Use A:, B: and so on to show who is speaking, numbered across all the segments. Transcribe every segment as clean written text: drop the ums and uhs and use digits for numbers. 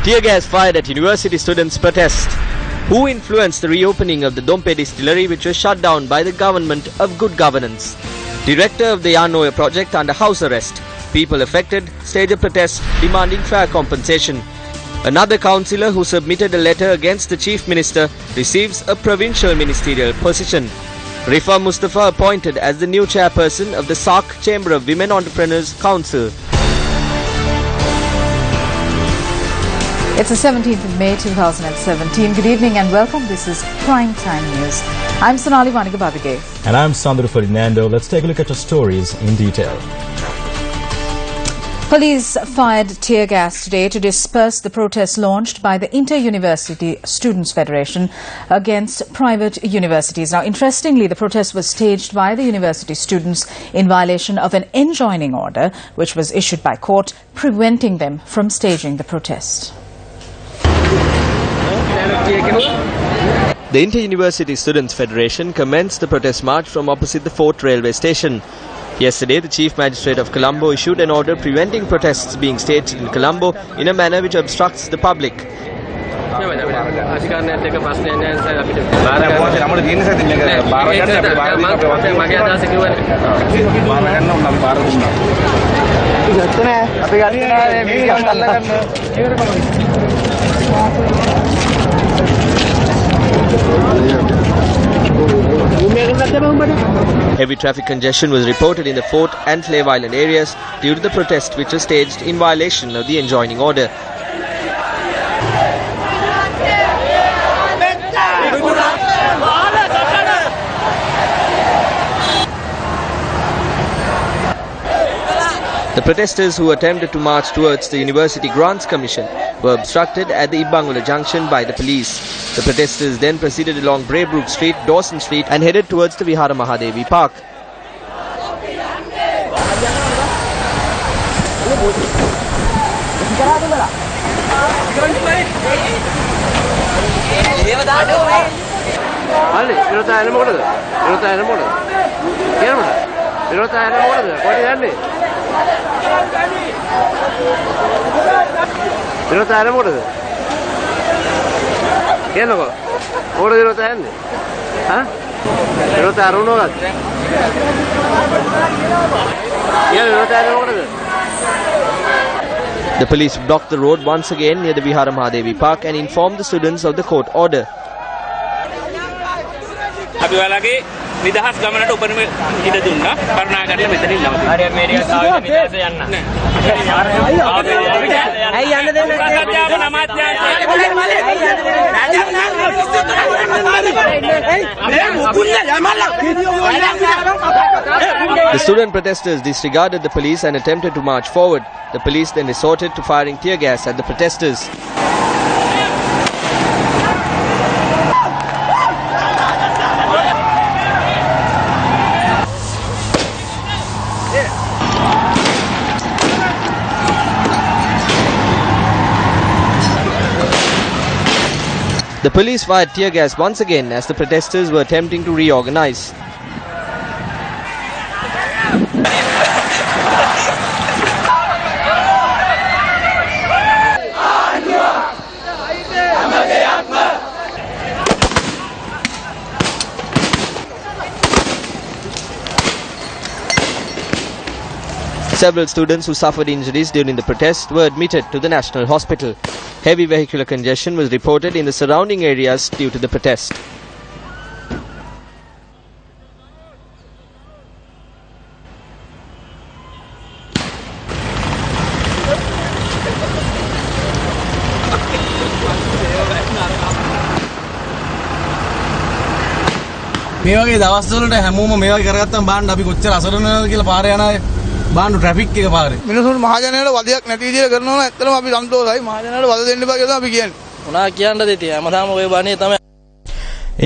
A: Tear gas fired at university students' protest. Who influenced the reopening of the Dumpy Distillery, which was shut down by the government of good governance? Director of the Yano project under house arrest. People affected stage a protest demanding fair compensation. Another councillor who submitted a letter against the Chief Minister receives a provincial ministerial position. Rifa Mustafa appointed as the new chairperson of the SARC Chamber of Women Entrepreneurs Council.
B: It's the 17th of May 2017. Good evening and welcome. This is Prime Time News. I'm Sonali Vanigababige.
C: And I'm Sandra Ferdinando. Let's take a look at your stories in detail.
B: Police fired tear gas today to disperse the protest launched by the Inter-University Students' Federation against private universities. Now, interestingly, the protest was staged by the university students in violation of an enjoining order which was issued by court, preventing them from staging the protest.
A: The Inter-University Students' Federation commenced the protest march from opposite the Fort Railway Station. Yesterday, the Chief Magistrate of Colombo issued an order preventing protests being staged in Colombo in a manner which obstructs the public. Heavy traffic congestion was reported in the Fort and Slave Island areas due to the protest which was staged in violation of the enjoining order. The protesters who attempted to march towards the University Grants Commission were obstructed at the Ibangula Junction by the police. The protesters then proceeded along Braybrook Street, Dawson Street and headed towards the Vihara Mahadevi Park. The police blocked the road once again near the Vihara Mahadevi Park and informed the students of the court order. The student protesters disregarded the police and attempted to march forward. The police then resorted to firing tear gas at the protesters. The police fired tear gas once again as the protesters were attempting to reorganize. Several students who suffered injuries during the protest were admitted to the National Hospital. Heavy vehicular congestion was reported in the surrounding areas due to the protest.
D: මේ වගේ දවස් වලට හැමෝම මේ වගේ කරගත්තම බාන්න අපි කොච්චර අසරණ වෙනවද කියලා පාරේ යන අය බාන්න ට්‍රැෆික් එක පාරේ මිනිස්සුන්ට මහජනයාට වදයක් නැති විදියට කරනවා නම් ඇත්තටම අපි සන්තෝෂයි මහජනයාට වද දෙන්න එපා කියලා අපි කියන්නේ මොනවා කියන්නද ඉතින් හැමදාම ඔය බණේ තමයි.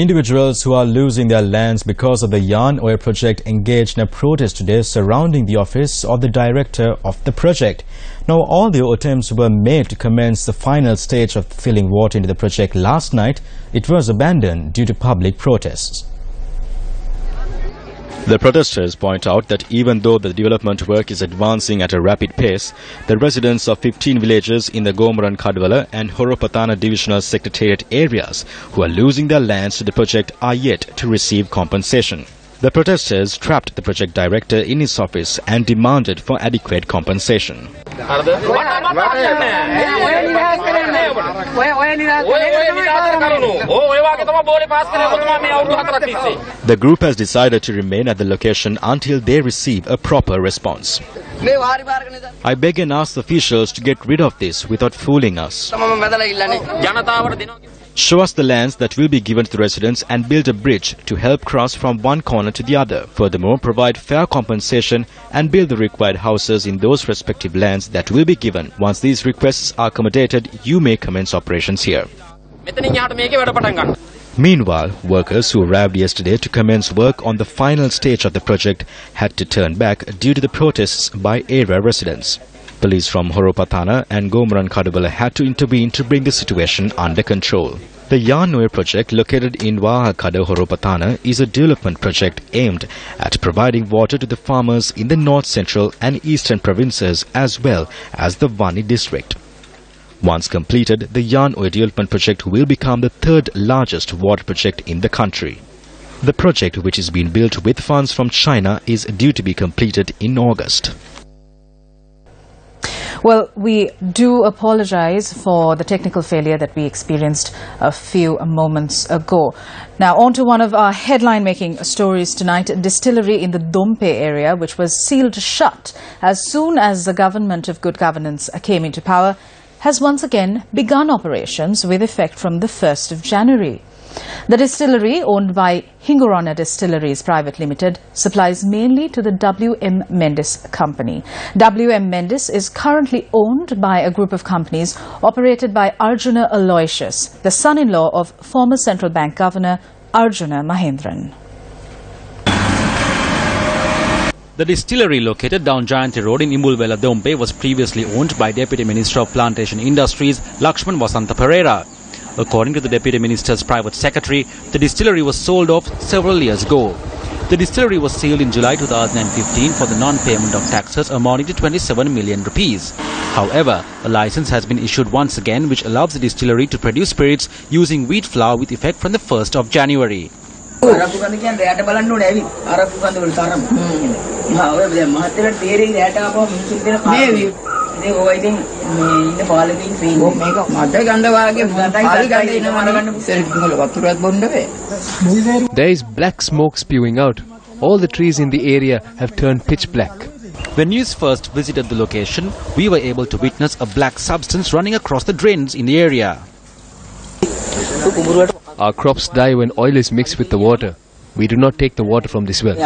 C: Individuals who are losing their lands because of the Yano oil project engaged in a protest today surrounding the office of the director of the project. Now, although attempts were made to commence the final stage of filling water into the project last night, it was abandoned due to public protests. The protesters point out that even though the development work is advancing at a rapid pace, the residents of 15 villages in the Gomaran Kadwala and Horopatana divisional secretariat areas who are losing their lands to the project are yet to receive compensation. The protesters trapped the project director in his office and demanded for adequate compensation. The group has decided to remain at the location until they receive a proper response. I beg and ask the officials to get rid of this without fooling us. Show us the lands that will be given to the residents and build a bridge to help cross from one corner to the other. Furthermore, provide fair compensation and build the required houses in those respective lands that will be given. Once these requests are accommodated, you may commence operations here. Meanwhile, workers who arrived yesterday to commence work on the final stage of the project had to turn back due to the protests by area residents. Police from Horopatana and Gomaran Kadwala had to intervene to bring the situation under control. The Yano project, located in Wahakada, Horopatana, is a development project aimed at providing water to the farmers in the north central and eastern provinces as well as the Vani district. Once completed, the Yano development project will become the third largest water project in the country. The project, which is being built with funds from China, is due to be completed in August.
B: Well, we do apologize for the technical failure that we experienced a few moments ago. Now, on to one of our headline-making stories tonight. A distillery in the Dumpy area, which was sealed shut as soon as the government of good governance came into power, has once again begun operations with effect from the 1st of January. The distillery, owned by Hingorana Distilleries Private Limited, supplies mainly to the W.M. Mendes company. W.M. Mendes is currently owned by a group of companies operated by Arjuna Aloysius, the son-in-law of former Central Bank Governor Arjuna Mahendran.
E: The distillery, located down Jayanti Road in Imbulwela, Dumpy, was previously owned by Deputy Minister of Plantation Industries Lakshman Vasanta Pereira. According to the Deputy Minister's private secretary, the distillery was sold off several years ago. The distillery was sealed in July 2015 for the non-payment of taxes amounting to 27 million rupees. However, a license has been issued once again which allows the distillery to produce spirits using wheat flour with effect from the 1st of January.
F: There is black smoke spewing out. All the trees in the area have turned pitch black.
E: When Newsfirst visited the location, we were able to witness a black substance running across the drains in the area.
F: Our crops die when oil is mixed with the water. We do not take the water from this well.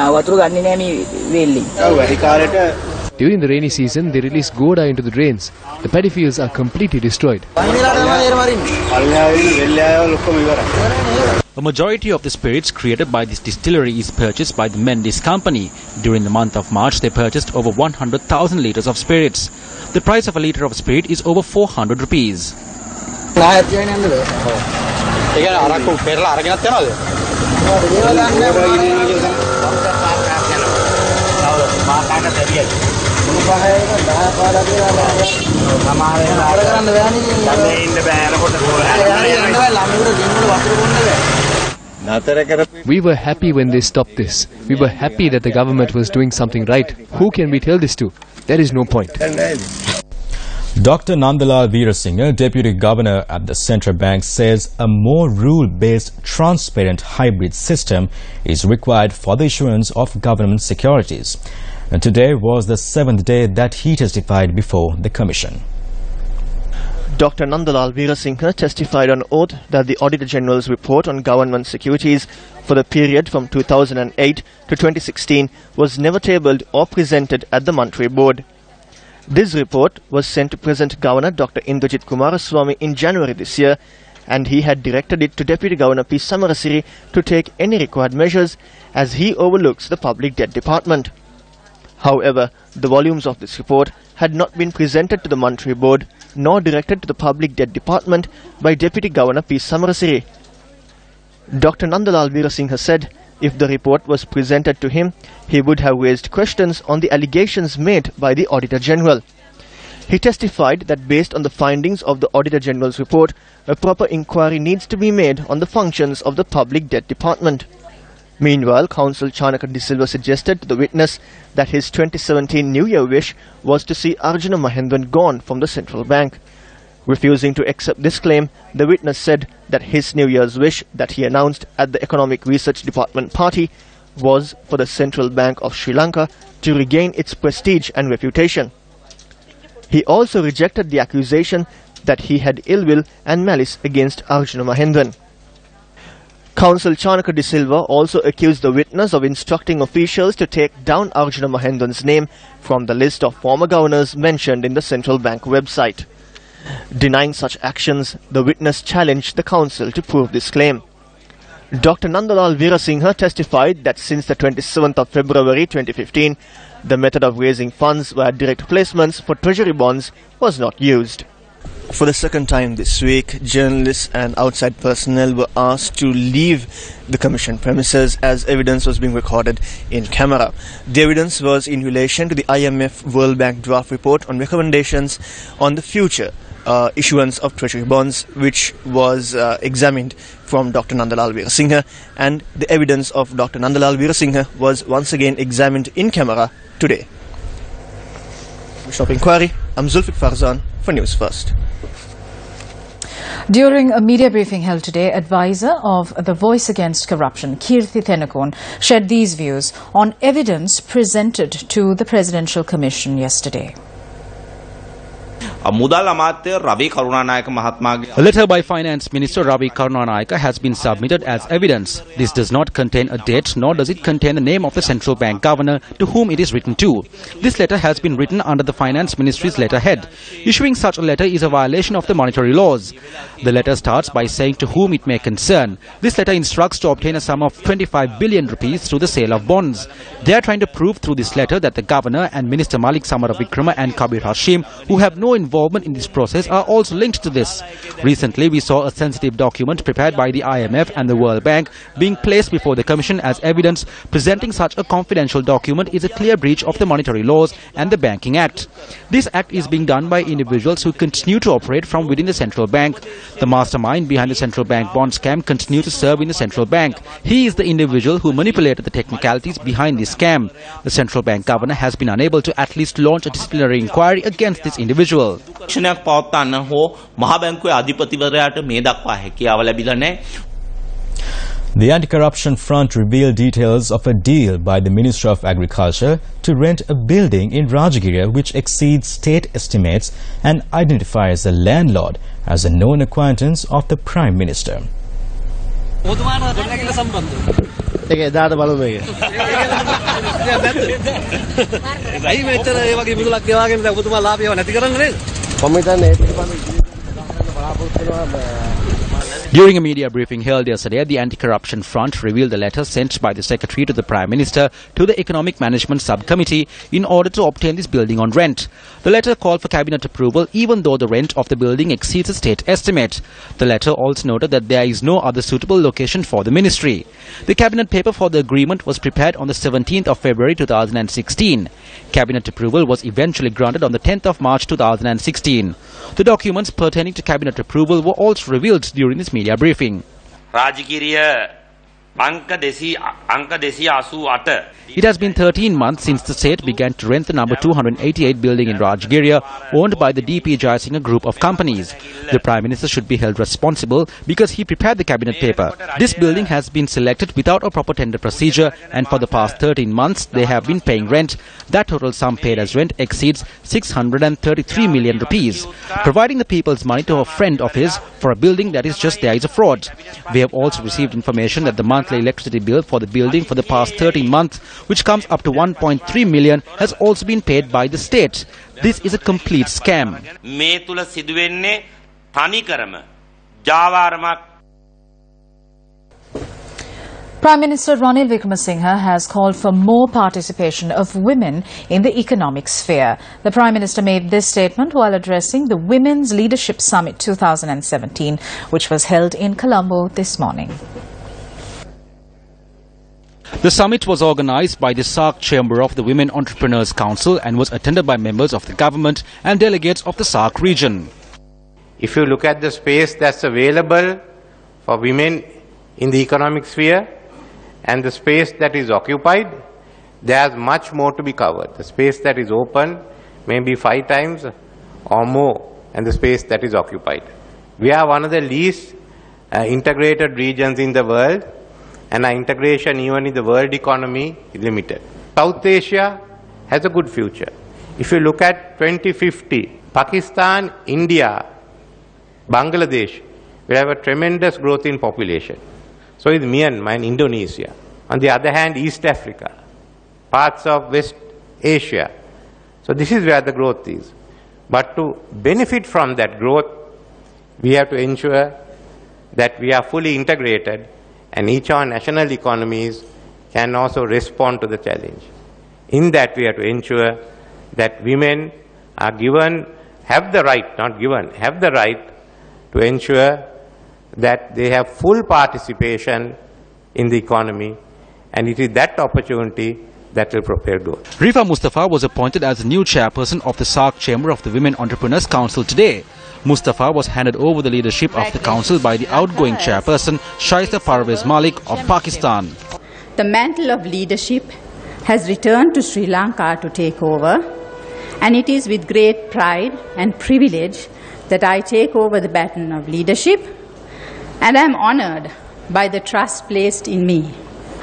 F: During the rainy season, they release Goda into the drains. The paddy fields are completely destroyed.
E: A majority of the spirits created by this distillery is purchased by the Mendes company. During the month of March, they purchased over 100,000 litres of spirits. The price of a litre of spirit is over 400 rupees.
F: We were happy when they stopped this. We were happy that the government was doing something right. Who can we tell this to? There is no point.
C: Dr. Nandalal Veerasinghe, Deputy Governor at the Central Bank, says a more rule-based, transparent hybrid system is required for the issuance of government securities. And today was the 7th day that he testified before the Commission.
G: Dr. Nandalal Veerasinghe testified on oath that the Auditor General's report on government securities for the period from 2008 to 2016 was never tabled or presented at the Monetary Board. This report was sent to present Governor Dr. Indrajit Kumaraswamy in January this year, and he had directed it to Deputy Governor P. Samarasiri to take any required measures as he overlooks the Public Debt Department. However, the volumes of this report had not been presented to the Monetary Board nor directed to the Public Debt Department by Deputy Governor P. Samarasiri. Dr. Nandalal Veerasinghe said If the report was presented to him, he would have raised questions on the allegations made by the Auditor General. He testified that based on the findings of the Auditor General's report, a proper inquiry needs to be made on the functions of the Public Debt Department. Meanwhile, Counsel Chanaka De Silva suggested to the witness that his 2017 New Year wish was to see Arjuna Mahendran gone from the central bank. Refusing to accept this claim, the witness said that his New Year's wish that he announced at the Economic Research Department party was for the Central Bank of Sri Lanka to regain its prestige and reputation. He also rejected the accusation that he had ill will and malice against Arjuna Mahendran. Counsel Chanaka De Silva also accused the witness of instructing officials to take down Arjuna Mahendran's name from the list of former governors mentioned in the central bank website. Denying such actions, the witness challenged the counsel to prove this claim. Dr. Nandalal Veerasinghe testified that since the 27th of February 2015, the method of raising funds via direct placements for treasury bonds was not used. For the second time this week, journalists and outside personnel were asked to leave the commission premises as evidence was being recorded in camera. The evidence was in relation to the IMF World Bank draft report on recommendations on the future issuance of treasury bonds, which was examined from Dr. Nandalal Veerasinghe, and the evidence of Dr. Nandalal Veerasinghe was once again examined in camera today. Shop Inquiry, I'm Zulfik Farzan for News First.
B: During a media briefing held today, advisor of the Voice Against Corruption, Kirthi Thenakon, shared these views on evidence presented to the Presidential Commission yesterday.
E: A letter by Finance Minister Ravi Karunanayake has been submitted as evidence. This does not contain a date, nor does it contain the name of the central bank governor to whom it is written to. This letter has been written under the Finance Ministry's letterhead. Issuing such a letter is a violation of the monetary laws. The letter starts by saying to whom it may concern. This letter instructs to obtain a sum of 25 billion rupees through the sale of bonds. They are trying to prove through this letter that the governor and Minister Malik Samaravikrama and Kabir Hashim, who have no involvement in this process, are also linked to this. Recently, we saw a sensitive document prepared by the IMF and the World Bank being placed before the Commission as evidence. Presenting such a confidential document is a clear breach of the monetary laws and the Banking Act. This act is being done by individuals who continue to operate from within the central bank. The mastermind behind the central bank bond scam continues to serve in the central bank. He is the individual who manipulated the technicalities behind this scam. The central bank governor has been unable to at least launch a disciplinary inquiry against this individual.
C: The Anti-Corruption Front revealed details of a deal by the Minister of Agriculture to rent a building in Rajagiriya which exceeds state estimates and identifies the landlord as a known acquaintance of the Prime Minister.
E: During a media briefing held yesterday, the Anti-Corruption Front revealed the letter sent by the Secretary to the Prime Minister to the Economic Management Subcommittee in order to obtain this building on rent. The letter called for cabinet approval even though the rent of the building exceeds the state estimate. The letter also noted that there is no other suitable location for the ministry. The cabinet paper for the agreement was prepared on the 17th of February 2016. Cabinet approval was eventually granted on the 10th of March 2016. The documents pertaining to cabinet approval were also revealed during this media briefing. It has been 13 months since the state began to rent the number 288 building in Rajagiriya, owned by the DP Jayasinghe group of companies. The Prime Minister should be held responsible because he prepared the cabinet paper. This building has been selected without a proper tender procedure, and for the past 13 months they have been paying rent. That total sum paid as rent exceeds 633 million rupees. Providing the people's money to a friend of his for a building that is just there is a fraud. We have also received information that the monthly electricity bill for the building for the past 13 months, which comes up to 1.3 million, has also been paid by the state. This is a complete scam.
B: Prime Minister Ranil Wickremesinghe has called for more participation of women in the economic sphere. The Prime Minister made this statement while addressing the Women's Leadership Summit 2017, which was held in Colombo this morning.
E: The summit was organized by the SAARC Chamber of the Women Entrepreneurs Council and was attended by members of the government and delegates of the SAARC region.
H: If you look at the space that's available for women in the economic sphere and the space that is occupied, there's much more to be covered. The space that is open may be 5 times or more than the space that is occupied. We are one of the least integrated regions in the world, and our integration even in the world economy is limited. South Asia has a good future. If you look at 2050, Pakistan, India, Bangladesh will have a tremendous growth in population. So is Myanmar and Indonesia. On the other hand, East Africa, parts of West Asia. So this is where the growth is. But to benefit from that growth, we have to ensure that we are fully integrated and each of our national economies can also respond to the challenge. In that, we have to ensure that women are given, have the right, not given, have the right to ensure that they have full participation in the economy, and it is that opportunity that will propel growth.
E: Rifa Mustafa was appointed as the new chairperson of the SAARC Chamber of the Women Entrepreneurs Council today. Mustafa was handed over the leadership of the council by the outgoing chairperson Shaista Parvez Malik of Pakistan.
I: The mantle of leadership has returned to Sri Lanka to take over, and it is with great pride and privilege that I take over the baton of leadership, and I am honored by the trust placed in me.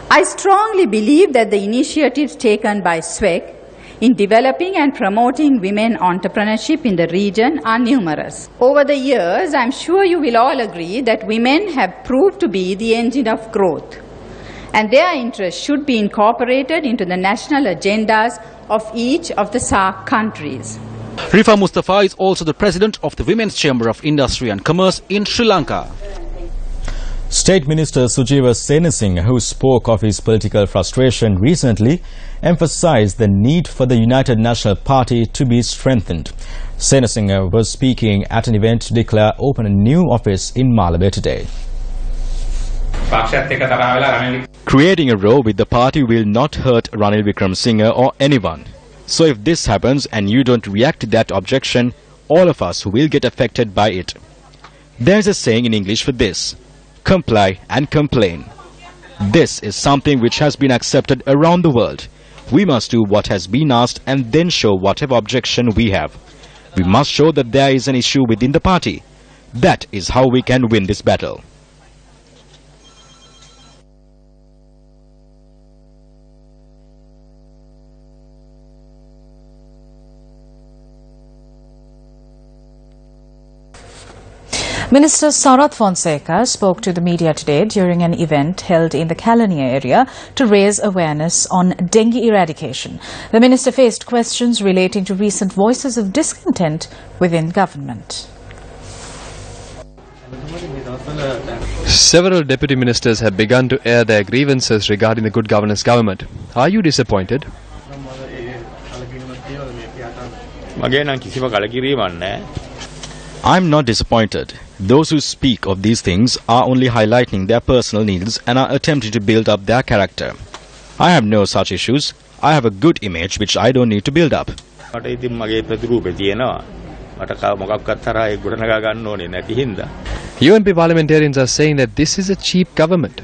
I: I strongly believe that the initiatives taken by SWEC in developing and promoting women entrepreneurship in the region are numerous. Over the years, I am sure you will all agree that women have proved to be the engine of growth, and their interests should be incorporated into the national agendas of each of the SAARC countries.
E: Rifa Mustafa is also the president of the Women's Chamber of Industry and Commerce in Sri Lanka.
C: State Minister Sujiva Senasinghe, who spoke of his political frustration recently, emphasized the need for the United National Party to be strengthened. Senasinghe was speaking at an event to declare open a new office in Malabar today.
J: Creating a row with the party will not hurt Ranil Wickremesinghe or anyone. So if this happens and you don't react to that objection, all of us will get affected by it. There's a saying in English for this: comply and complain. This is something which has been accepted around the world. We must do what has been asked and then show whatever objection we have. We must show that there is an issue within the party. That is how we can win this battle.
B: Minister Sarath Fonseca spoke to the media today during an event held in the Kalania area to raise awareness on dengue eradication. The minister faced questions relating to recent voices of discontent within government.
F: Several deputy ministers have begun to air their grievances regarding the good governance government. Are you disappointed?
J: I'm not disappointed. Those who speak of these things are only highlighting their personal needs and are attempting to build up their character. I have no such issues. I have a good image which I don't need to build up.
F: UNP parliamentarians are saying that this is a cheap government.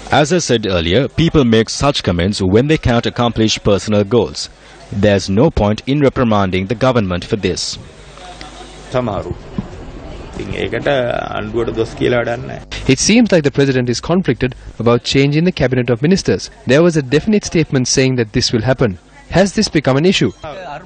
J: As I said earlier, people make such comments when they cannot accomplish personal goals. There's no point in reprimanding the government for this.
F: It seems like the president is conflicted about changing the cabinet of ministers. There was a definite statement saying that this will happen. Has this become an issue?
J: I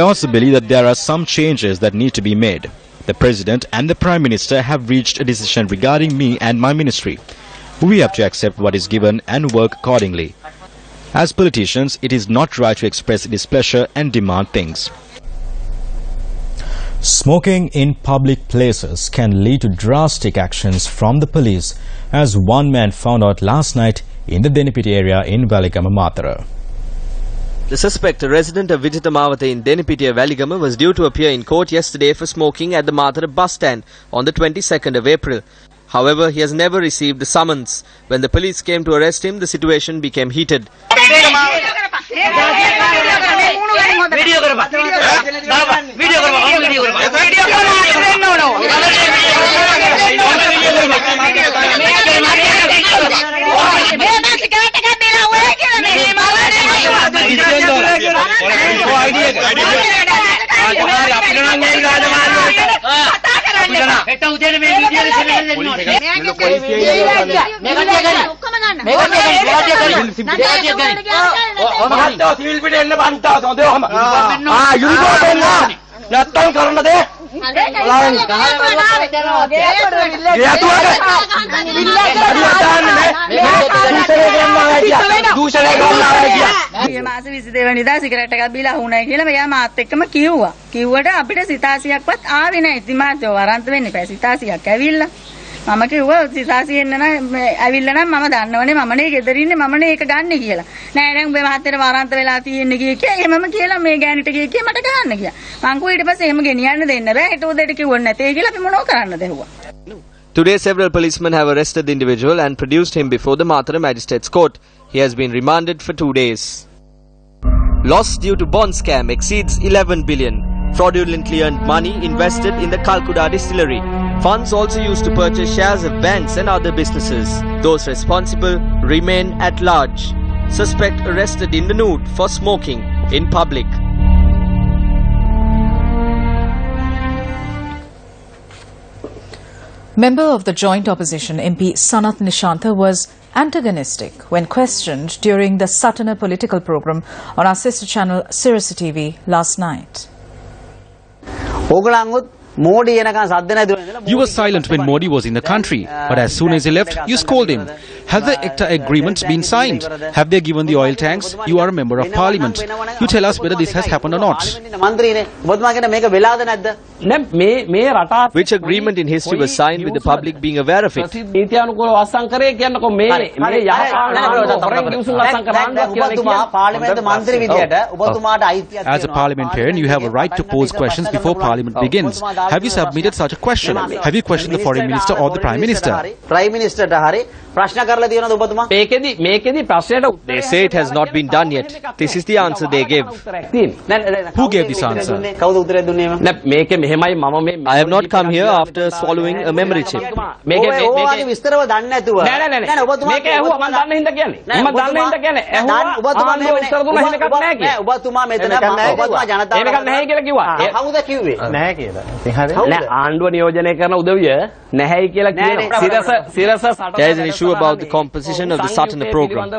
J: also believe that there are some changes that need to be made. The president and the prime minister have reached a decision regarding me and my ministry. We have to accept what is given and work accordingly. As politicians, it is not right to express displeasure and demand things.
C: Smoking in public places can lead to drastic actions from the police, as one man found out last night in the Denipiti area in Valikama Matara.
A: The suspect, a resident of Vijatamawatha in Denipitiya, Valigama, was due to appear in court yesterday for smoking at the Mathura bus stand on the 22nd of April. However, he has never received the summons. When the police came to arrest him, the situation became heated.
K: මම කිව්වා සිතාසි එන්න නම් ඇවිල්ලා නම් මම දන්නවනේ මමනේ ගෙදර ඉන්නේ මමනේ ඒක ගන්න කියලා. නෑ නෑ උඹේ මහත්තයට වාරාන්ත වෙලා තියෙන්නේ කිය එහෙමම කියලා මේ ගෑනිට කිය මට ගන්න කියලා. මං කෝ ඊට පස්සේ එහෙම ගෙනියන්න දෙන්න බෑ. ඊට උදේට කිව්වොත් නැතේ කියලා අපි මොනව කරන්නද ඇහුවා.
A: Today, several policemen have arrested the individual and produced him before the Mathura Magistrates Court. He has been remanded for 2 days. Loss due to bond scam exceeds 11 billion. Fraudulently earned money invested in the Calcutta Distillery. Funds also used to purchase shares of banks and other businesses. Those responsible remain at large. Suspect arrested in the nude for smoking in public.
B: Member of the joint opposition MP Swapna Shanta was antagonistic when questioned during the Satana political program on our sister channel Sirasa TV last night.
E: You were silent when Modi was in the country, but as soon as he left, you scolded him. Have the ECTA agreements been signed? Have they given the oil tanks? You are a member of parliament. You tell us whether this has happened or not.
A: Which agreement in history was signed with the public being aware of it?
E: As a parliamentarian, you have a right to pose questions before parliament begins. Have you submitted such a question? Have you questioned the foreign minister or the prime minister?
A: They say it has not been done yet. This is the answer they give.
E: Who gave this answer?
A: I have not come here after swallowing a memory chip. There is an issue about the composition of the Satana program.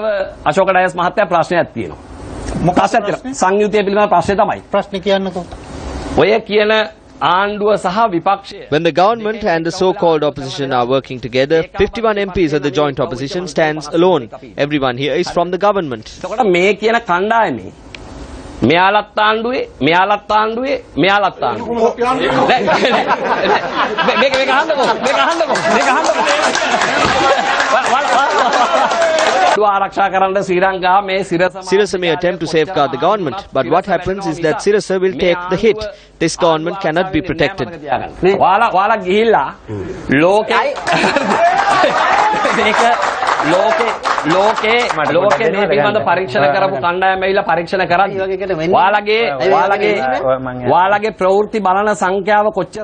A: When the government and the so-called opposition are working together, 51 MPs of the joint opposition stands alone. Everyone here is from the government. Sirasa may attempt to safeguard the government, but what happens is that Sirasa will take the hit. This government cannot be protected.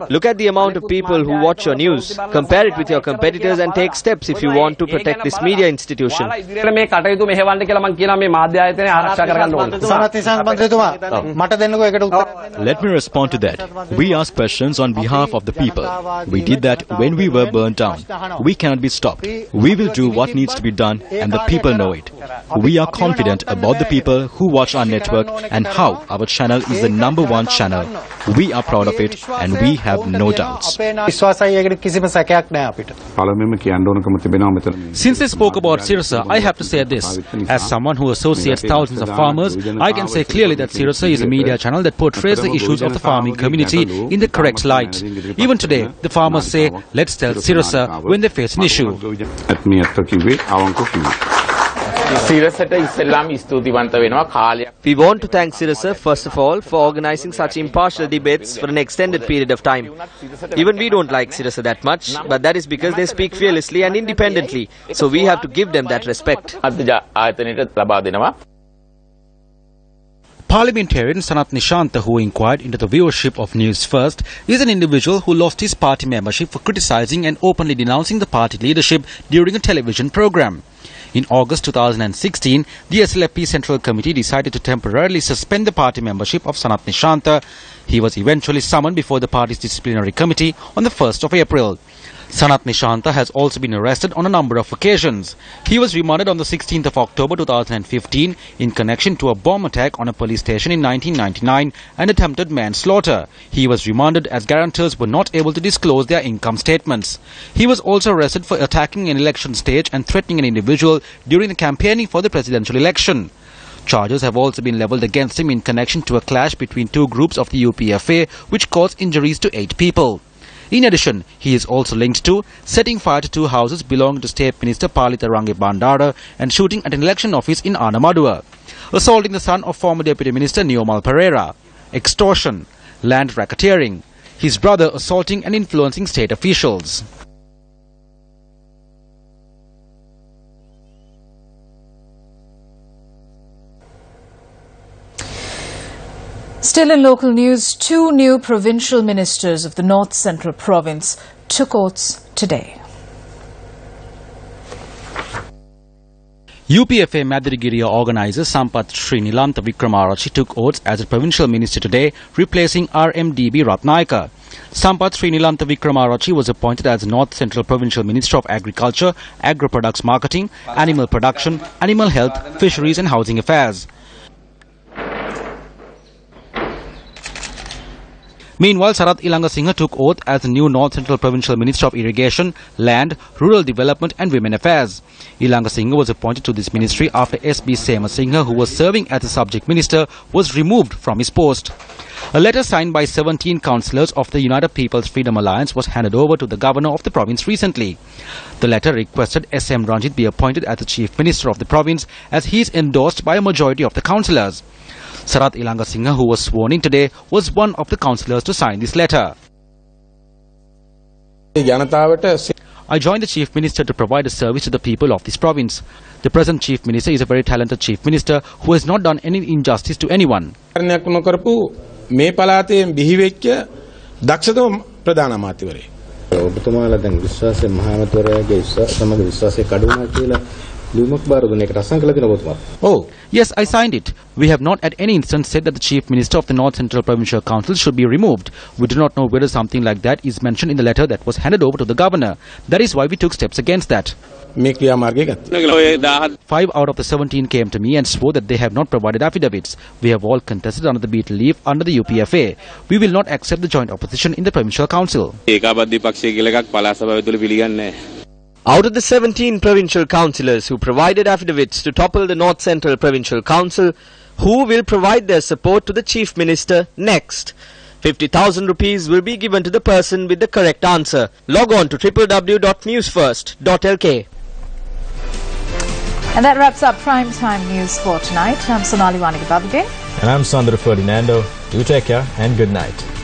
A: Look at the amount of people who watch your news. Compare it with your competitors and take steps if you want to protect this media institution.
J: Let me respond to that. We ask questions on behalf of the people. We did that when we were burnt down. We cannot be stopped. We will do what needs to be done, and the people know it. We are confident about the people who watch our network and how our channel is the #1 channel. We are proud of it and we have no doubts.
E: Since they spoke about Sirasa, I have to say this. As someone who associates thousands of farmers, I can say clearly that Sirasa is a media channel that portrays the issues of the farming community in the correct light. Even today, the farmers say, let's tell Sirasa when they face an issue.
A: We want to thank Sirasa first of all for organising such impartial debates for an extended period of time. Even we don't like Sirasa that much, but that is because they speak fearlessly and independently, so we have to give them that respect.
E: Parliamentarian Swapna Shanta, who inquired into the viewership of News First, is an individual who lost his party membership for criticising and openly denouncing the party leadership during a television programme. In August 2016, the SLFP Central Committee decided to temporarily suspend the party membership of Swapna Shanta. He was eventually summoned before the party's disciplinary committee on the 1st of April. Swapna Shanta has also been arrested on a number of occasions. He was remanded on the 16th of October 2015 in connection to a bomb attack on a police station in 1999 and attempted manslaughter. He was remanded as guarantors were not able to disclose their income statements. He was also arrested for attacking an election stage and threatening an individual during the campaigning for the presidential election. Charges have also been levelled against him in connection to a clash between two groups of the UPFA which caused injuries to 8 people. In addition, he is also linked to setting fire to 2 houses belonging to State Minister Palita Range Bandara and shooting at an election office in Anamadua, assaulting the son of former Deputy Minister Neomal Pereira, extortion, land racketeering, his brother assaulting and influencing state officials.
B: Still in local news, 2 new provincial ministers of the North Central Province took oaths today.
E: UPFA Madirigiriya organizer Sampath Srinilantha Wickramaratne took oaths as a provincial minister today, replacing RMDB Ratnayaka. Sampath Srinilantha Wickramaratne was appointed as North Central Provincial Minister of Agriculture, Agro-Products Marketing, Animal Production, Animal Health, Fisheries and Housing Affairs. Meanwhile, Sarath Ilangasinghe took oath as the new North Central Provincial Minister of Irrigation, Land, Rural Development and Women Affairs. Ilangasinghe was appointed to this ministry after SB Semasinghe, who was serving as the subject minister, was removed from his post. A letter signed by 17 councillors of the United People's Freedom Alliance was handed over to the governor of the province recently. The letter requested SM Ranjit be appointed as the chief minister of the province, as he is endorsed by a majority of the councillors. Sarath Ilangasinghe, who was sworn in today, was one of the councillors to sign this letter. I joined the Chief Minister to provide a service to the people of this province. The present Chief Minister is a very talented Chief Minister who has not done any injustice to anyone. Oh, yes, I signed it. We have not at any instance said that the Chief Minister of the North Central Provincial Council should be removed. We do not know whether something like that is mentioned in the letter that was handed over to the governor. That is why we took steps against that. 5 out of the 17 came to me and swore that they have not provided affidavits. We have all contested under the betel leaf under the UPFA. We will not accept the joint opposition in the Provincial Council.
A: Out of the 17 provincial councillors who provided affidavits to topple the North Central Provincial Council, who will provide their support to the Chief Minister next? 50,000 rupees will be given to the person with the correct answer. Log on to www.newsfirst.lk.
B: And that wraps up Prime Time News for tonight. I'm Sonali Wanigababudin.
C: And I'm Sandra Ferdinando. Do take care and good night.